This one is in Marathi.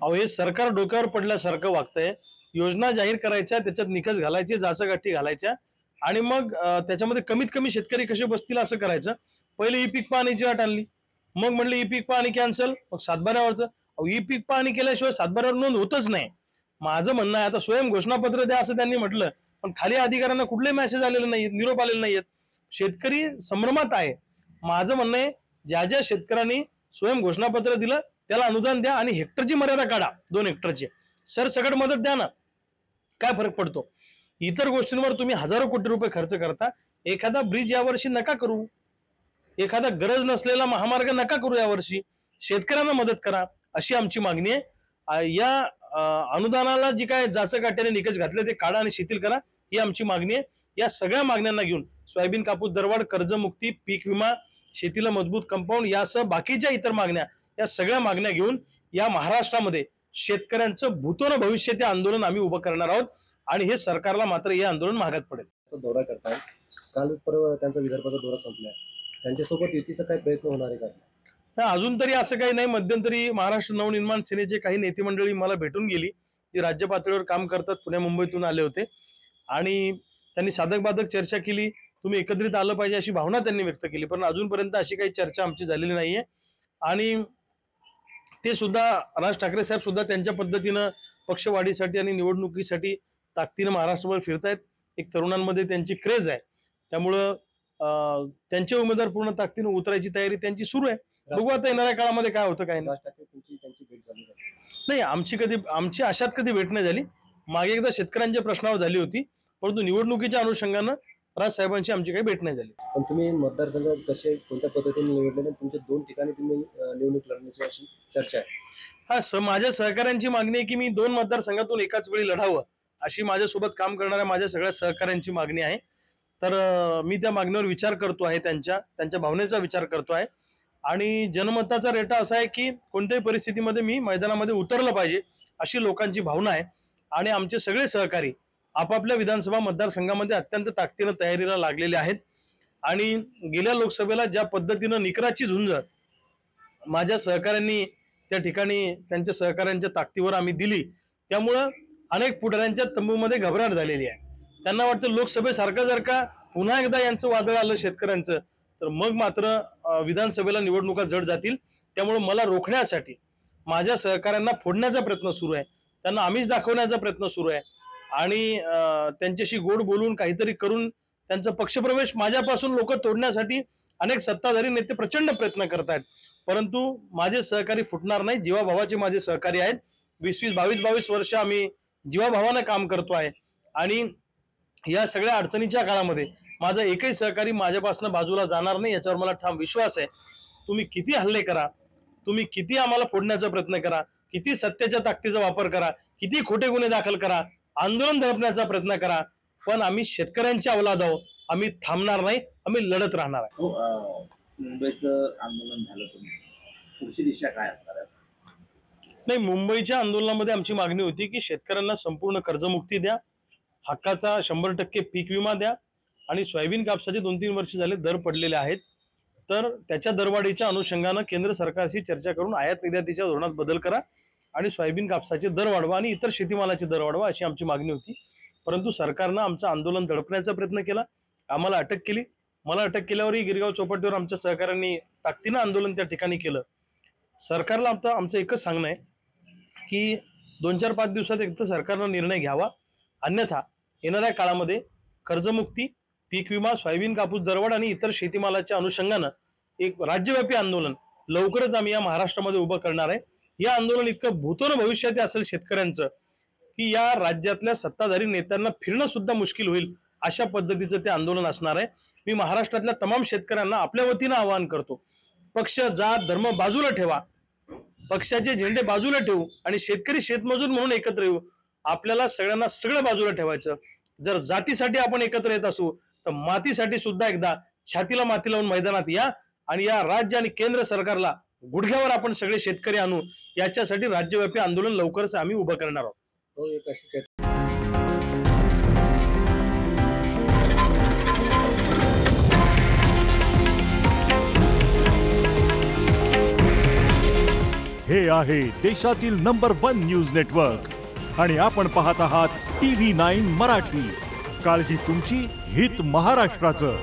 अहो हे सरकार डोक्यावर पडल्यासारखं वागतंय। योजना जाहीर करायच्या, त्याच्यात निकष घालायचे, जाचगाठी घालायच्या आणि मग त्याच्यामध्ये कमीत कमी शेतकरी कसे बसतील असं करायचं। पहिले ई पीक पाहणीची अट आणली, मग म्हणलं ई पीक पाहणी कॅन्सल, मग सातबाऱ्यावरचं। अहो ई पीक पाहणी केल्याशिवाय सातबाऱ्यावर नोंद होतच नाही। माझं म्हणणं आहे आता स्वयं घोषणापत्र द्या असं त्यांनी म्हटलं, पण खाली अधिकाऱ्यांना कुठले मेसेज आलेले नाहीत, निरोप आलेले नाहीत। शेतकरी संभ्रमात आहे। माझं म्हणणं आहे ज्या ज्या शेतकऱ्यांनी स्वयं घोषणापत्र दिलं त्याला अनुदान द्या आणि हेक्टरची मर्यादा काढा, 2 हेक्टरची सरसकट मदत द्या ना, काय फरक पडतो। इतर गोष्टींवर तुम्ही हजारो कोटी रुपये खर्च करता, एखादा ब्रिज यावर्षी नका करू, एखादा गरज नसलेला महामार्ग नका करू यावर्षी, शेतकऱ्यांना मदत करा अशी आमची मागणी आहे। या अनुदानाला जी काय जाचकाट्याने निकष घातले ते काढा आणि शिथिल करा ही आमची मागणी आहे। या सगळ्या मागण्यांना घेऊन सोयाबीन कापूस दरवाढ, कर्जमुक्ती, पीक विमा, शेतीला मजबूत कंपाऊंड यासह बाकीच्या इतर मागण्या, या सगळ्या मागण्या घेऊन या महाराष्ट्रामध्ये शेतकऱ्यांचं भूतोन भविष्य ते आंदोलन आम्ही उभं करणार आहोत आणि हे सरकारला मात्र हे आंदोलन महागात पडेल। दौरा करताय, काल परवा त्यांचा विदर्भाचा दौरा संपलाय, त्यांच्यासोबत युतीचा काय प्रयत्न होणार आहे का? अजून तरी असं काही नाही। मध्यंतरी महाराष्ट्र नवनिर्माण सेनेचे काही नेते मंडळी मला भेटून गेली, जे राज्य पातळीवर काम करतात, पुणे मुंबईतून आले होते आणि त्यांनी साधक बाधक चर्चा केली, तुम्ही एकत्रित आलं पाहिजे अशी भावना त्यांनी व्यक्त केली, पण अजूनपर्यंत अशी काही चर्चा आमची झालेली नाहीये। आणि ते सुद्धा राज ठाकरे साहेब सुद्धा त्यांच्या पद्धतीनं पक्षवाढीसाठी आणि निवडणुकीसाठी ताकदीनं महाराष्ट्रभर फिरतायत। एक तरुणांमध्ये त्यांची क्रेज आहे, त्यामुळं त्यांचे उमेदवार पूर्ण ताकदीनं उतरायची तयारी त्यांची सुरू आहे। बघू आता येणाऱ्या काळामध्ये काय होतं काय नाही। त्यांची भेट झाली नाही, आमची अशात कधी भेट नाही झाली। मागे एकदा शेतकऱ्यांच्या प्रश्नावर झाली होती, परंतु निवडणुकीच्या अनुषंगानं राजसाहेबांची आमची काही भेट नाही झाली। पण तुम्ही मतदारसंघ कसे कोणत्या पद्धतीने निवडले, तुमच्या 2 ठिकाणी तुम्ही निवडणूक लढण्याची अशी चर्चा आहे? माझ्या सहकाऱ्यांची मागणी आहे की मी 2 मतदारसंघातून एकाच वेळी लढावं अशी माझ्यासोबत काम करणाऱ्या माझ्या सगळ्या सहकाऱ्यांची मागणी आहे। तर मी त्या मागणीवर विचार करतो आहे, त्यांच्या भावनेचा विचार करतो आहे आणि जनमताचा रेटा असा आहे की कोणत्याही परिस्थितीमध्ये मी मैदानामध्ये उतरलं पाहिजे अशी लोकांची भावना आहे। आणि आमचे सगळे सहकारी आपापल्या विधानसभा मतदारसंघामध्ये अत्यंत ताकदीनं तयारीला लागलेले आहेत आणि गेल्या लोकसभेला ज्या पद्धतीनं निकराची झुंज माझ्या सहकाऱ्यांनी त्या ठिकाणी त्यांच्या सहकाऱ्यांच्या ताकदीवर आम्ही दिली, त्यामुळं अनेक पुढाऱ्यांच्या तंबूमध्ये घबराट झालेली आहे। त्यांना वाटतं लोकसभेसारखं जर का पुन्हा एकदा यांचं वादळ आलं शेतकऱ्यांचं, तर मग मात्र विधानसभेला निवडणुका जड जातील। त्यामुळे मला रोखण्यासाठी माझ्या सहकाऱ्यांना फोडण्याचा प्रयत्न सुरू आहे, त्यांना आमिष दाखवण्याचा प्रयत्न सुरू आहे आणि त्यांच्याशी गोड बोलून काहीतरी करून त्यांचा पक्षप्रवेश माझ्यापासून लोक तोडण्यासाठी अनेक सत्ताधारी नेते प्रचंड प्रयत्न करत आहेत। परंतु माझे सहकारी फुटणार नाही, जीवाभावाचे माझे सहकारी आहेत। 22 वर्ष आम्ही जीवाभावानं काम करतो आहे आणि या सगळ्या अडचणीच्या काळामध्ये माझा एकही सहकारी माझ्यापासून बाजूला जाणार नाही याच्यावर मला ठाम विश्वास आहे। तुम्ही किती हल्ले करा, तुम्ही किती आम्हाला फोडण्याचा प्रयत्न करा, किती सत्तेच्या ताकदीचा वापर करा, किती खोटे गुन्हे दाखल करा, आंदोलन दडपण्याचा प्रयत्न करा, पण आम्ही शेतकऱ्यांच्या अवलाद आहोत, आम्ही थांबणार नाही, आम्ही लढत राहणार आहे। मुंबईचं आंदोलन झालं, पुढची दिशा काय असणार आहे? नाही, मुंबईच्या आंदोलनामध्ये आमची मागणी होती की शेतकऱ्यांना संपूर्ण कर्जमुक्ती द्या, हक्काचा 100% पीक विमा द्या आणि सोयाबीन कापसाचे 2-3 वर्ष झाले दर पडलेले आहेत, तर त्याच्या दरवाढीच्या अनुषंगानं केंद्र सरकारशी चर्चा करून आयात निर्यातीच्या धोरणात बदल करा आणि सोयाबीन कापसाचे दर वाढवा आणि इतर शेतीमालाचे दर वाढवा अशी आमची मागणी होती। परंतु सरकारनं आमचं आंदोलन दडपण्याचा प्रयत्न केला, आम्हाला अटक केली। मला अटक केल्यावरही गिरगाव चौपाटीवर आमच्या सहकाऱ्यांनी ताकदीनं आंदोलन त्या ठिकाणी केलं। सरकारला आमचं एकच सांगणं आहे की 2-4-5 दिवसात एकदा सरकारनं निर्णय घ्यावा, अन्यथा येणाऱ्या काळामध्ये कर्जमुक्ती, पीक विमा, सोयाबीन कापूस दरवाढ आणि इतर शेतीमालाच्या अनुषंगानं एक राज्यव्यापी आंदोलन लवकरच आम्ही या महाराष्ट्रामध्ये उभं करणार आहे। या आंदोलन इतकं भूतोन भविष्यात असेल शेतकऱ्यांचं की या राज्यातल्या सत्ताधारी नेत्यांना फिरणं सुद्धा मुश्किल होईल अशा पद्धतीचं ते आंदोलन असणार आहे। मी महाराष्ट्रातल्या तमाम शेतकऱ्यांना आपल्या वतीनं आवाहन करतो, पक्ष जात धर्म बाजूला ठेवा, पक्षाचे झेंडे बाजूला ठेवू आणि शेतकरी शेतमजूर म्हणून एकत्र येऊ। आपल्याला सगळ्यांना सगळं बाजूला ठेवायचं। जर जातीसाठी आपण एकत्र येत असू तर मातीसाठी सुद्धा एकदा छातीला माती लावून मैदानात या आणि या राज्य आणि केंद्र सरकारला गुडघ्यावर आपण सगळे शेतकरी आणू। याच्यासाठी राज्यव्यापी आंदोलन लवकरच आम्ही उभं करणार आहोत। हे आहे देशातील नंबर 1 न्यूज नेटवर्क आणि आपण पाहत आहात TV9 मराठी. काळजी तुमची, हित महाराष्ट्राचं.